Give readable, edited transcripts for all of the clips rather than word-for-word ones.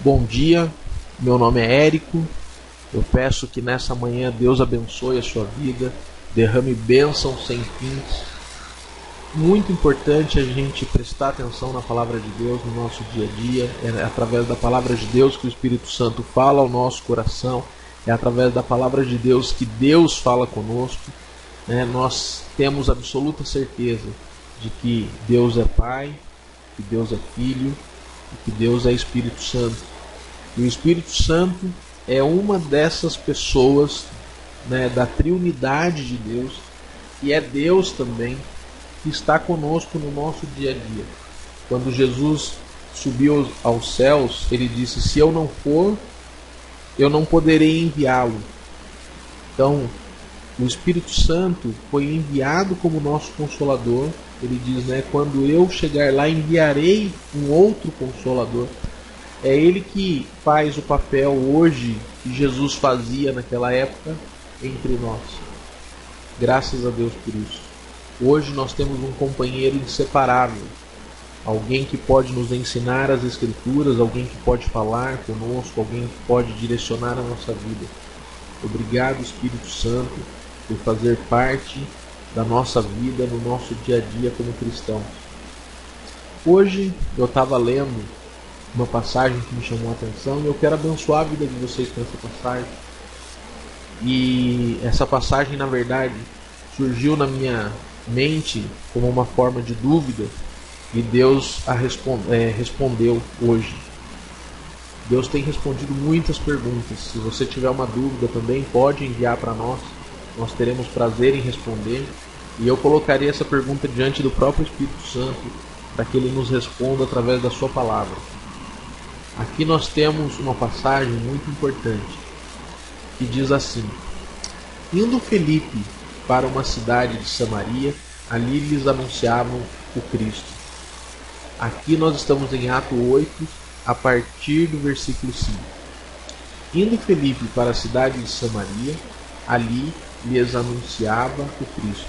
Bom dia, meu nome é Érico. Eu peço que nessa manhã Deus abençoe a sua vida, derrame bênçãos sem fins. Muito importante a gente prestar atenção na palavra de Deus no nosso dia a dia. É através da palavra de Deus que o Espírito Santo fala ao nosso coração. É através da palavra de Deus que Deus fala conosco. Nós temos absoluta certeza de que Deus é Pai, que Deus é Filho e que Deus é Espírito Santo. E o Espírito Santo é uma dessas pessoas, da triunidade de Deus, e é Deus também que está conosco no nosso dia a dia. Quando Jesus subiu aos céus, ele disse: se eu não for, eu não poderei enviá-lo. Então, o Espírito Santo foi enviado como nosso Consolador. Ele diz, quando eu chegar lá, enviarei um outro Consolador. É Ele que faz o papel hoje que Jesus fazia naquela época entre nós. Graças a Deus por isso. Hoje nós temos um companheiro inseparável. Alguém que pode nos ensinar as Escrituras, alguém que pode falar conosco, alguém que pode direcionar a nossa vida. Obrigado, Espírito Santo, por fazer parte da nossa vida, no nosso dia a dia como cristãos. Hoje eu estava lendo uma passagem que me chamou a atenção e eu quero abençoar a vida de vocês com essa passagem. E essa passagem, na verdade, surgiu na minha mente como uma forma de dúvida e Deus a respondeu hoje. Deus tem respondido muitas perguntas. Se você tiver uma dúvida também, pode enviar para nós. Nós teremos prazer em responder. E eu colocaria essa pergunta diante do próprio Espírito Santo para que Ele nos responda através da sua palavra. Aqui nós temos uma passagem muito importante que diz assim: indo Felipe para uma cidade de Samaria, ali lhes anunciavam o Cristo. Aqui nós estamos em Atos 8, a partir do versículo 5. Indo Felipe para a cidade de Samaria, ali lhes anunciava o Cristo.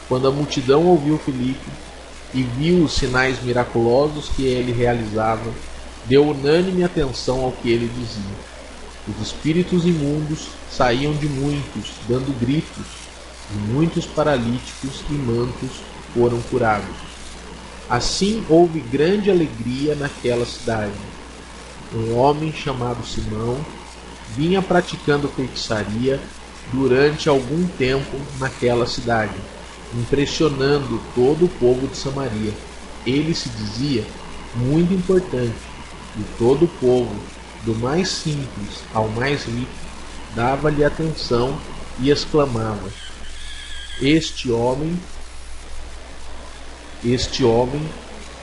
Quando a multidão ouviu Felipe e viu os sinais miraculosos que ele realizava, deu unânime atenção ao que ele dizia. Os espíritos imundos saíam de muitos, dando gritos, e muitos paralíticos e mantos foram curados. Assim houve grande alegria naquela cidade. Um homem chamado Simão vinha praticando feitiçaria durante algum tempo naquela cidade, impressionando todo o povo de Samaria. Ele se dizia muito importante, e todo o povo, do mais simples ao mais rico, dava-lhe atenção e exclamava: Este homem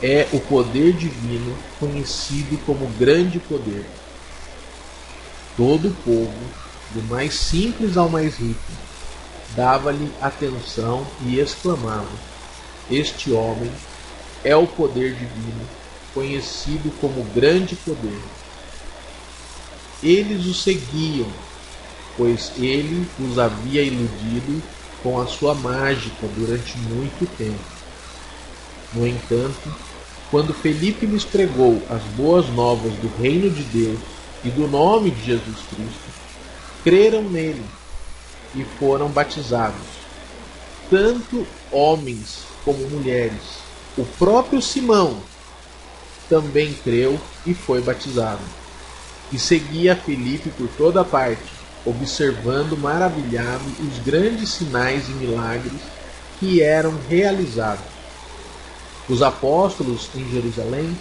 é o poder divino, conhecido como grande poder. Todo o povo, do mais simples ao mais rico, dava-lhe atenção e exclamava: Este homem é o poder divino, conhecido como grande poder. Eles o seguiam, pois ele os havia iludido com a sua mágica durante muito tempo. No entanto, quando Felipe lhes pregou as boas novas do reino de Deus e do nome de Jesus Cristo, creram nele e foram batizados, tanto homens como mulheres. O próprio Simão também creu e foi batizado. E seguia Felipe por toda parte, observando maravilhado os grandes sinais e milagres que eram realizados. Os apóstolos em Jerusalém,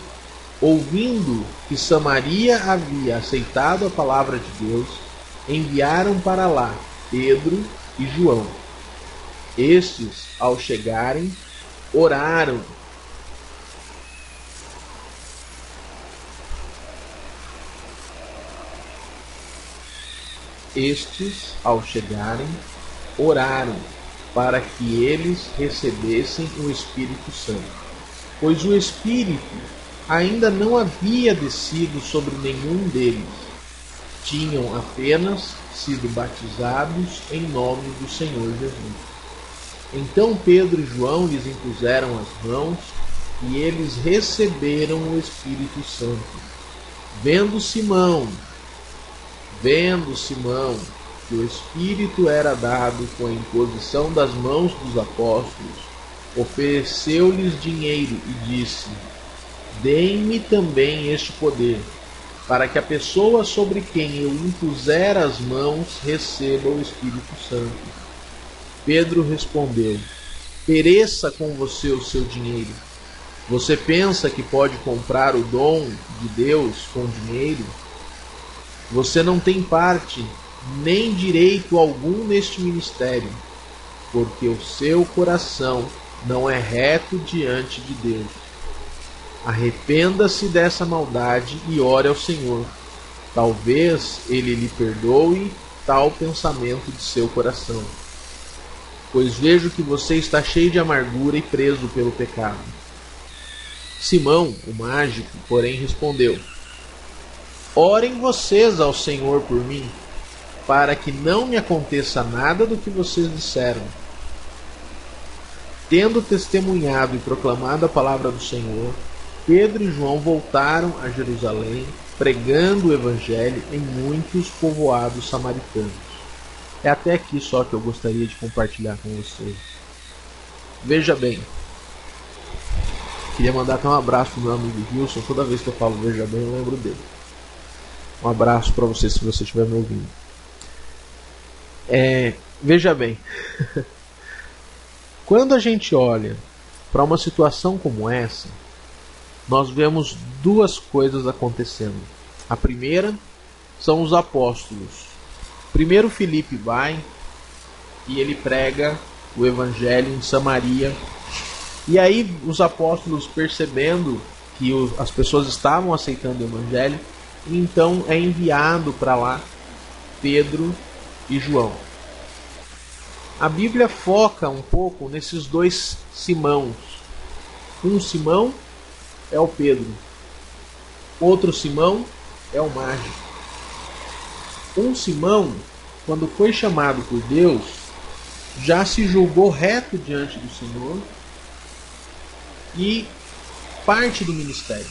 ouvindo que Samaria havia aceitado a palavra de Deus, enviaram para lá Pedro e João. Estes, ao chegarem, oraram para que eles recebessem o Espírito Santo, pois o Espírito ainda não havia descido sobre nenhum deles. Tinham apenas sido batizados em nome do Senhor Jesus. Então Pedro e João lhes impuseram as mãos e eles receberam o Espírito Santo. Vendo Simão que o Espírito era dado com a imposição das mãos dos apóstolos, ofereceu-lhes dinheiro e disse: deem-me também este poder, para que a pessoa sobre quem eu impuser as mãos receba o Espírito Santo. Pedro respondeu: pereça com você o seu dinheiro. Você pensa que pode comprar o dom de Deus com dinheiro? Você não tem parte nem direito algum neste ministério, porque o seu coração não é reto diante de Deus. Arrependa-se dessa maldade e ore ao Senhor. Talvez Ele lhe perdoe tal pensamento de seu coração. Pois vejo que você está cheio de amargura e preso pelo pecado. Simão, o mágico, porém respondeu: orem vocês ao Senhor por mim, para que não me aconteça nada do que vocês disseram. Tendo testemunhado e proclamado a palavra do Senhor, Pedro e João voltaram a Jerusalém, pregando o Evangelho em muitos povoados samaritanos. É até aqui só que eu gostaria de compartilhar com vocês. Veja bem, queria mandar até um abraço para o meu amigo Wilson. Toda vez que eu falo veja bem, eu lembro dele. Um abraço para você se você estiver me ouvindo. Veja bem, quando a gente olha para uma situação como essa, nós vemos duas coisas acontecendo. A primeira são os apóstolos. Primeiro Filipe vai e ele prega o Evangelho em Samaria. E aí os apóstolos, percebendo que as pessoas estavam aceitando o Evangelho, então é enviado para lá Pedro e João. A Bíblia foca um pouco nesses dois Simãos. Um Simão é o Pedro. Outro Simão é o mágico. Um Simão, quando foi chamado por Deus, já se julgou reto diante do Senhor e parte do ministério,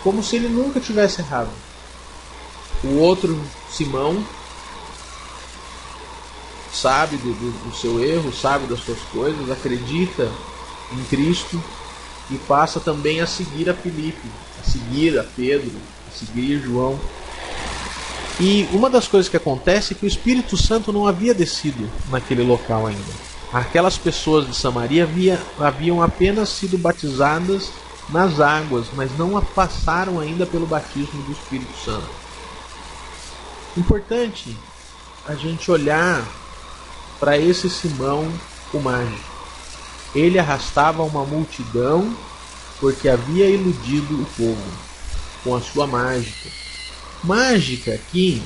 como se ele nunca tivesse errado. O outro Simão sabe do seu erro, sabe das suas coisas, acredita em Cristo e passa também a seguir a Filipe, a seguir a Pedro, a seguir João. E uma das coisas que acontece é que o Espírito Santo não havia descido naquele local ainda. Aquelas pessoas de Samaria haviam apenas sido batizadas nas águas, mas não passaram ainda pelo batismo do Espírito Santo. Importante a gente olhar para esse Simão, o mágico. Ele arrastava uma multidão porque havia iludido o povo com a sua mágica. Mágica aqui,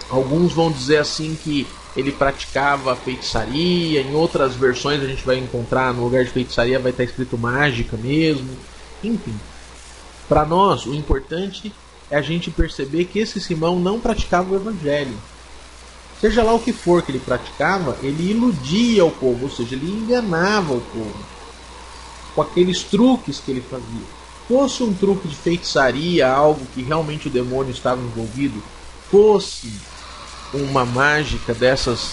alguns vão dizer assim que ele praticava feitiçaria. Em outras versões a gente vai encontrar, no lugar de feitiçaria vai estar escrito mágica mesmo. Enfim, para nós o importante é a gente perceber que esse Simão não praticava o Evangelho. Seja lá o que for que ele praticava, ele iludia o povo, ou seja, ele enganava o povo com aqueles truques que ele fazia. Fosse um truque de feitiçaria, algo que realmente o demônio estava envolvido, fosse uma mágica dessas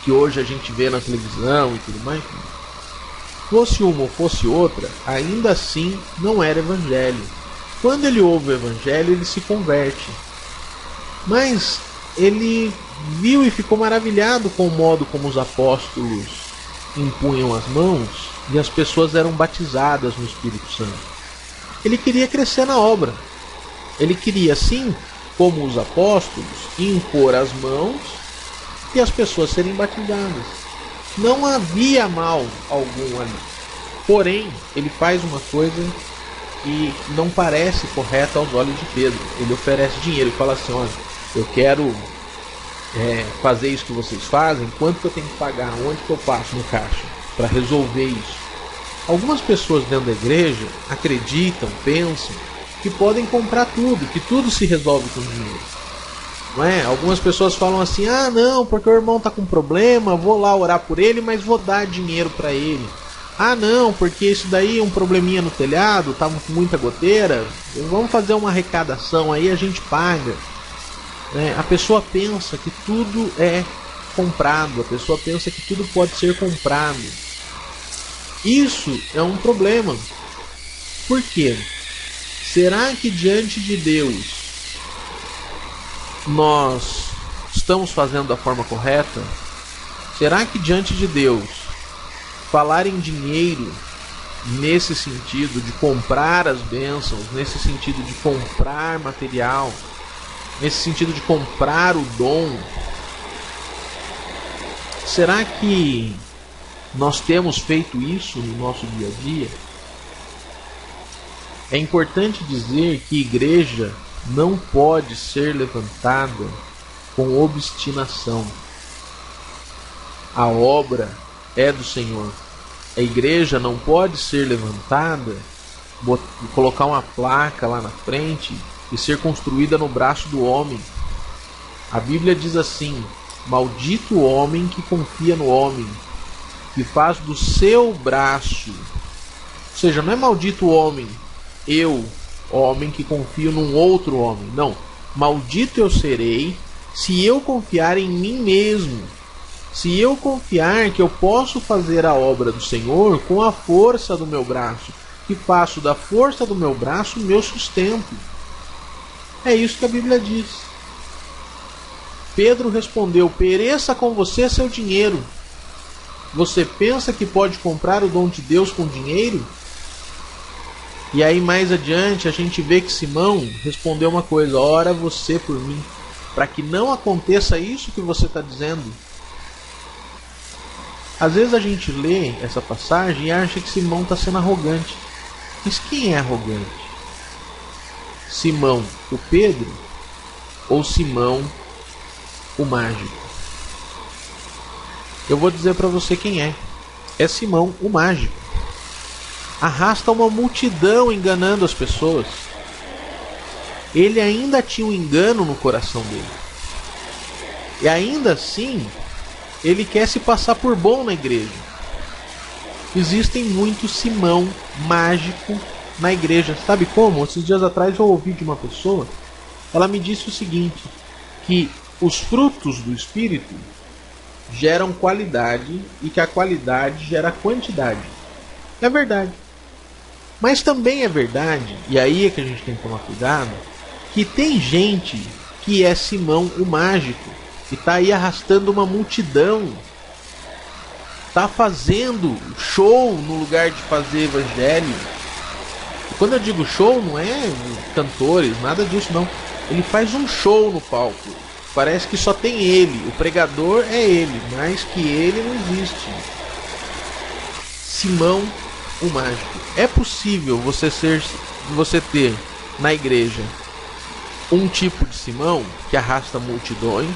que hoje a gente vê na televisão e tudo mais, fosse uma ou fosse outra, ainda assim não era Evangelho. Quando ele ouve o Evangelho, ele se converte. Mas ele viu e ficou maravilhado com o modo como os apóstolos impunham as mãos e as pessoas eram batizadas no Espírito Santo. Ele queria crescer na obra. Ele queria, assim como os apóstolos, impor as mãos e as pessoas serem batizadas. Não havia mal algum ali. Porém, ele faz uma coisa que não parece correta aos olhos de Pedro. Ele oferece dinheiro e fala assim: olha, eu quero fazer isso que vocês fazem, quanto que eu tenho que pagar, onde que eu passo no caixa para resolver isso. Algumas pessoas dentro da igreja acreditam, pensam que podem comprar tudo, que tudo se resolve com dinheiro. Não é? Algumas pessoas falam assim: ah não, porque o irmão está com problema, vou lá orar por ele, mas vou dar dinheiro para ele. Ah não, porque isso daí é um probleminha no telhado, tava com muita goteira, vamos fazer uma arrecadação aí, a gente paga. A pessoa pensa que tudo é comprado, a pessoa pensa que tudo pode ser comprado. Isso é um problema. Por quê? Será que diante de Deus nós estamos fazendo da forma correta? Será que diante de Deus falar em dinheiro nesse sentido de comprar as bênçãos, nesse sentido de comprar material, nesse sentido de comprar o dom, será que nós temos feito isso no nosso dia a dia? É importante dizer que igreja não pode ser levantada com obstinação. A obra é do Senhor. A igreja não pode ser levantada, colocar uma placa lá na frente e ser construída no braço do homem. A Bíblia diz assim: maldito o homem que confia no homem, que faz do seu braço. Ou seja, não é maldito o homem, homem que confio num outro homem. Não. Maldito eu serei se eu confiar em mim mesmo. Se eu confiar que eu posso fazer a obra do Senhor com a força do meu braço, que faço da força do meu braço o meu sustento. É isso que a Bíblia diz. Pedro respondeu: pereça com você seu dinheiro. Você pensa que pode comprar o dom de Deus com dinheiro? E aí mais adiante a gente vê que Simão respondeu uma coisa: ora você por mim, para que não aconteça isso que você está dizendo. Às vezes a gente lê essa passagem e acha que Simão está sendo arrogante. Mas quem é arrogante? Simão, o Pedro, ou Simão, o mágico? Eu vou dizer para você quem é. É Simão, o mágico. Arrasta uma multidão enganando as pessoas. Ele ainda tinha um engano no coração dele. E ainda assim, ele quer se passar por bom na igreja. Existem muitos Simão mágico na igreja. Sabe como? Esses dias atrás eu ouvi de uma pessoa. Ela me disse o seguinte: que os frutos do Espírito geram qualidade e que a qualidade gera quantidade. É verdade. Mas também é verdade, e aí é que a gente tem que tomar cuidado, que tem gente que é Simão o mágico e está aí arrastando uma multidão, está fazendo show no lugar de fazer evangelho. E quando eu digo show, não é cantores, nada disso não. Ele faz um show no palco. Parece que só tem ele, o pregador é ele, mas que ele não existe. Simão o mágico. É possível você ter na igreja um tipo de Simão que arrasta multidões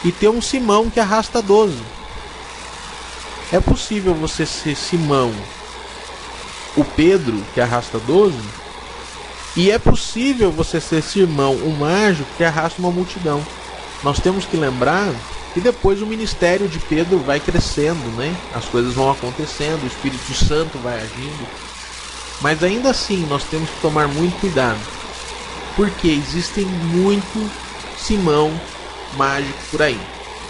e ter um Simão que arrasta 12. É possível você ser Simão, o Pedro que arrasta 12, e é possível você ser Simão, o mágico que arrasta uma multidão. Nós temos que lembrar que depois o ministério de Pedro vai crescendo, né? As coisas vão acontecendo, o Espírito Santo vai agindo. Mas ainda assim nós temos que tomar muito cuidado, porque existem muito Simão mágico por aí.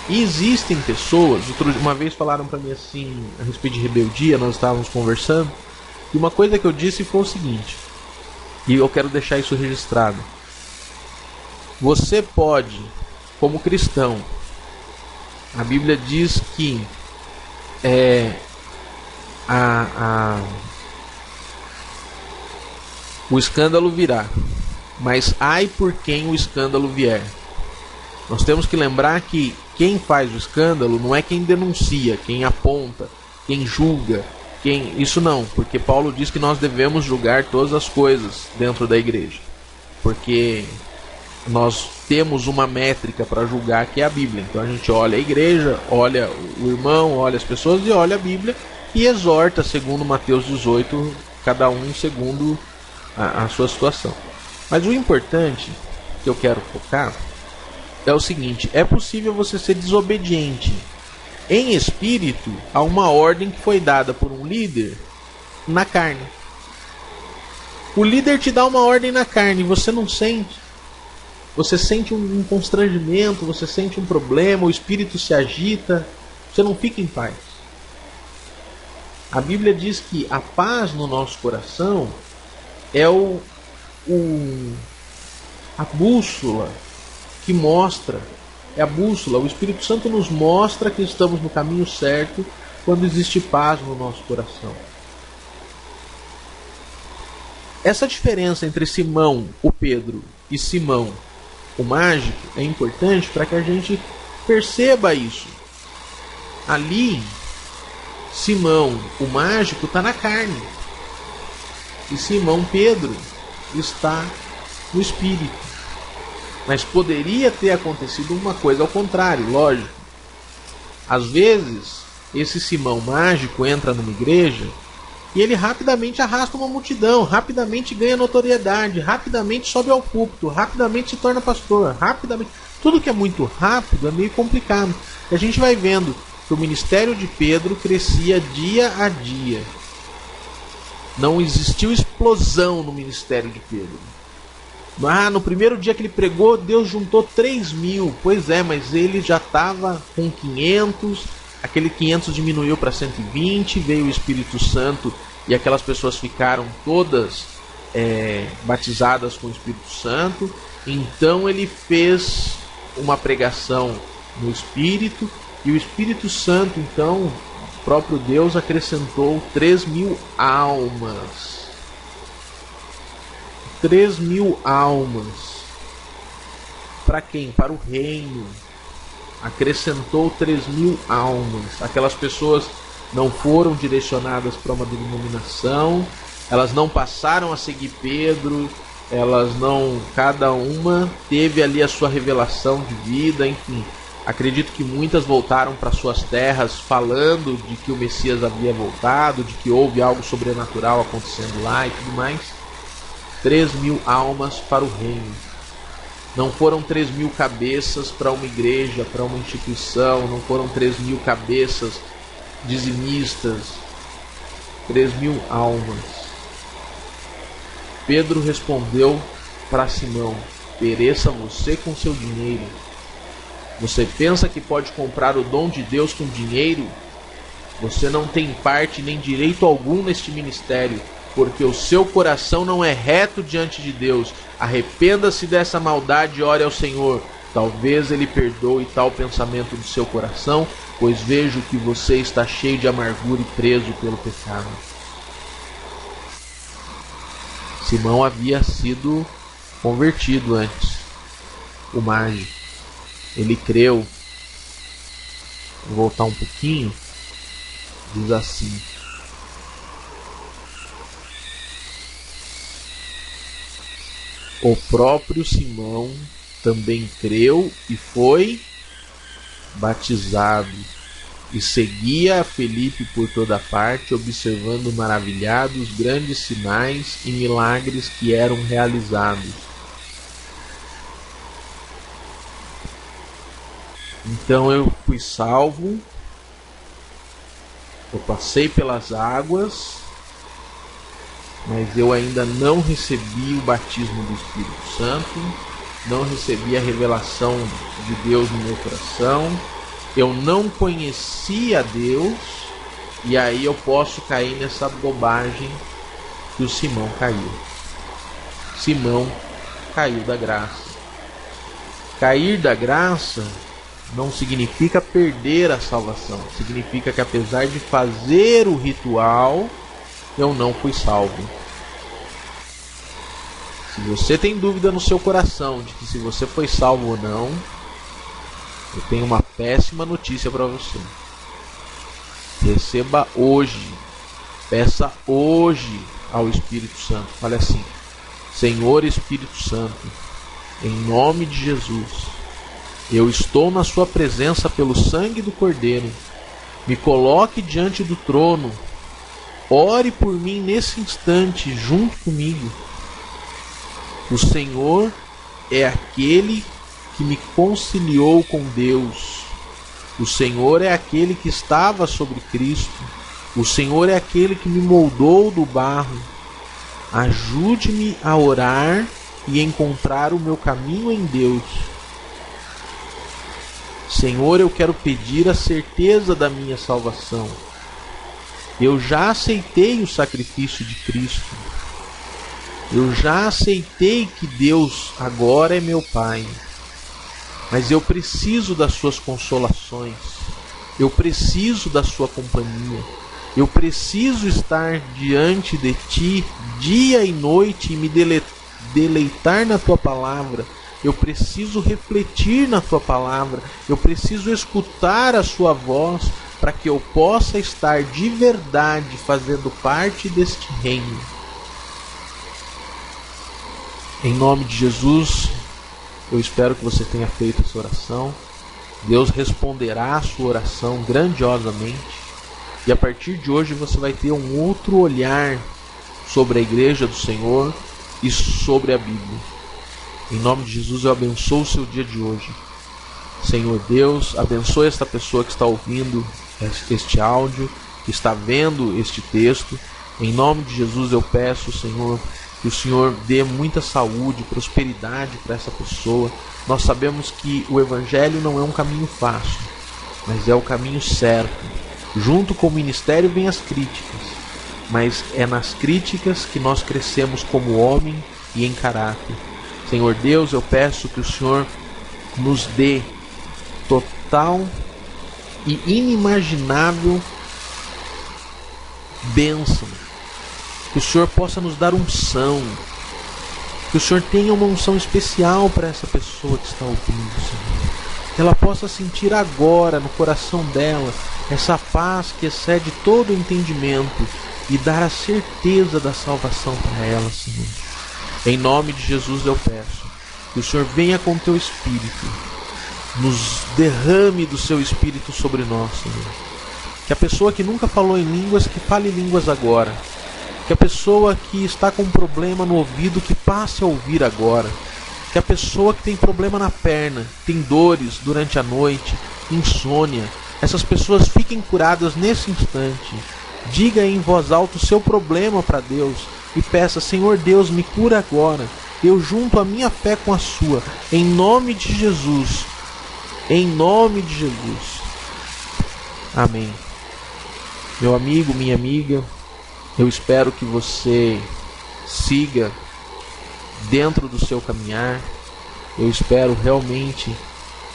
E existem pessoas, uma vez falaram para mim assim, a respeito de rebeldia, nós estávamos conversando, e uma coisa que eu disse foi o seguinte, e eu quero deixar isso registrado: você pode, como cristão, a Bíblia diz que o escândalo virá, mas ai por quem o escândalo vier. Nós temos que lembrar que quem faz o escândalo não é quem denuncia, quem aponta, quem julga, isso não, porque Paulo diz que nós devemos julgar todas as coisas dentro da igreja, porque nós temos uma métrica para julgar, que é a Bíblia. Então a gente olha a igreja, olha o irmão, olha as pessoas e olha a Bíblia e exorta, segundo Mateus 18, cada um segundo a sua situação. Mas o importante que eu quero focar é o seguinte: é possível você ser desobediente Em espírito, há uma ordem que foi dada por um líder na carne. O líder te dá uma ordem na carne e você não sente. Você sente um constrangimento, você sente um problema, o espírito se agita, você não fica em paz. A Bíblia diz que a paz no nosso coração é a bússola que mostra, é a bússola, o Espírito Santo nos mostra que estamos no caminho certo quando existe paz no nosso coração. Essa diferença entre Simão, o Pedro, e Simão, o mágico, é importante para que a gente perceba isso. Ali, Simão, o mágico, está na carne. E Simão Pedro está no espírito. Mas poderia ter acontecido uma coisa ao contrário, lógico. Às vezes, esse Simão mágico entra numa igreja e ele rapidamente arrasta uma multidão, rapidamente ganha notoriedade, rapidamente sobe ao púlpito, rapidamente se torna pastor, rapidamente. Tudo que é muito rápido é meio complicado. E a gente vai vendo que o ministério de Pedro crescia dia a dia. Não existiu explosão no ministério de Pedro. No primeiro dia que ele pregou, Deus juntou 3.000. Pois é, mas ele já estava com 500. Aquele 500 diminuiu para 120. Veio o Espírito Santo e aquelas pessoas ficaram todas batizadas com o Espírito Santo. Então ele fez uma pregação no Espírito. E o Espírito Santo, então, o próprio Deus acrescentou 3.000 almas. 3.000 almas. Para quem? Para o reino. Acrescentou 3.000 almas. Aquelas pessoas não foram direcionadas para uma denominação, elas não passaram a seguir Pedro, elas não, cada uma teve ali a sua revelação de vida, enfim. Acredito que muitas voltaram para suas terras falando de que o Messias havia voltado, de que houve algo sobrenatural acontecendo lá e tudo mais. 3.000 almas para o reino. Não foram 3.000 cabeças para uma igreja, para uma instituição. Não foram 3.000 cabeças dizimistas. 3.000 almas. Pedro respondeu para Simão: pereça você com seu dinheiro. Você pensa que pode comprar o dom de Deus com dinheiro? Você não tem parte nem direito algum neste ministério, porque o seu coração não é reto diante de Deus. Arrependa-se dessa maldade e ore ao Senhor. Talvez Ele perdoe tal pensamento do seu coração, pois vejo que você está cheio de amargura e preso pelo pecado. Simão havia sido convertido antes, o mágico. Ele creu. Vou voltar um pouquinho. Diz assim: o próprio Simão também creu e foi batizado, e seguia a Felipe por toda parte, observando maravilhado os grandes sinais e milagres que eram realizados. Então eu fui salvo, eu passei pelas águas, mas eu ainda não recebi o batismo do Espírito Santo, não recebi a revelação de Deus no meu coração, eu não conhecia Deus, e aí eu posso cair nessa bobagem que o Simão caiu. Simão caiu da graça. Cair da graça não significa perder a salvação, significa que apesar de fazer o ritual, eu não fui salvo. Se você tem dúvida no seu coração de que se você foi salvo ou não, eu tenho uma péssima notícia para você. Receba hoje, peça hoje ao Espírito Santo. Fale assim: Senhor Espírito Santo, em nome de Jesus, eu estou na sua presença pelo sangue do Cordeiro. Me coloque diante do trono. Ore por mim nesse instante, junto comigo. O Senhor é aquele que me conciliou com Deus. O Senhor é aquele que estava sobre Cristo. O Senhor é aquele que me moldou do barro. Ajude-me a orar e encontrar o meu caminho em Deus. Senhor, eu quero pedir a certeza da minha salvação. Eu já aceitei o sacrifício de Cristo. Eu já aceitei que Deus agora é meu Pai. Mas eu preciso das suas consolações. Eu preciso da sua companhia. Eu preciso estar diante de ti dia e noite e me deleitar na tua palavra. Eu preciso refletir na tua palavra. Eu preciso escutar a sua voz para que eu possa estar de verdade fazendo parte deste reino. Em nome de Jesus, eu espero que você tenha feito essa oração. Deus responderá a sua oração grandiosamente. E a partir de hoje você vai ter um outro olhar sobre a igreja do Senhor e sobre a Bíblia. Em nome de Jesus eu abençoo o seu dia de hoje. Senhor Deus, abençoe esta pessoa que está ouvindo este áudio, que está vendo este texto. Em nome de Jesus eu peço, Senhor, que o Senhor dê muita saúde, prosperidade para essa pessoa. Nós sabemos que o Evangelho não é um caminho fácil, mas é o caminho certo. Junto com o ministério vem as críticas, mas é nas críticas que nós crescemos como homem e em caráter. Senhor Deus, eu peço que o Senhor nos dê total e inimaginável bênção. Que o Senhor possa nos dar unção. Que o Senhor tenha uma unção especial para essa pessoa que está ouvindo, Senhor. Que ela possa sentir agora no coração dela essa paz que excede todo o entendimento e dar a certeza da salvação para ela, Senhor. Em nome de Jesus eu peço que o Senhor venha com teu Espírito, nos derrame do seu Espírito sobre nós, Senhor. Que a pessoa que nunca falou em línguas, que fale línguas agora. Que a pessoa que está com um problema no ouvido, que passe a ouvir agora. Que a pessoa que tem problema na perna, tem dores durante a noite, insônia, essas pessoas fiquem curadas nesse instante. Diga em voz alta o seu problema para Deus e peça: Senhor Deus, me cura agora. Eu junto a minha fé com a sua, em nome de Jesus. Em nome de Jesus. Amém. Meu amigo, minha amiga, eu espero que você siga dentro do seu caminhar. Eu espero realmente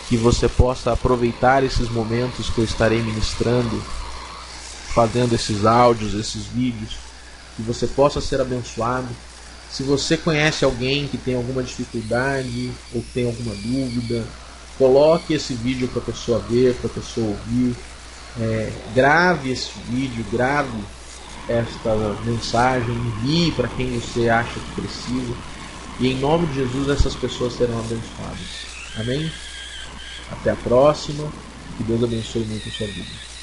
que você possa aproveitar esses momentos que eu estarei ministrando, fazendo esses áudios, esses vídeos, que você possa ser abençoado. Se você conhece alguém que tem alguma dificuldade ou tem alguma dúvida, coloque esse vídeo para a pessoa ver, para a pessoa ouvir. Grave esse vídeo, grave esta mensagem, envie para quem você acha que precisa. E em nome de Jesus essas pessoas serão abençoadas. Amém? Até a próxima. Que Deus abençoe muito a sua vida.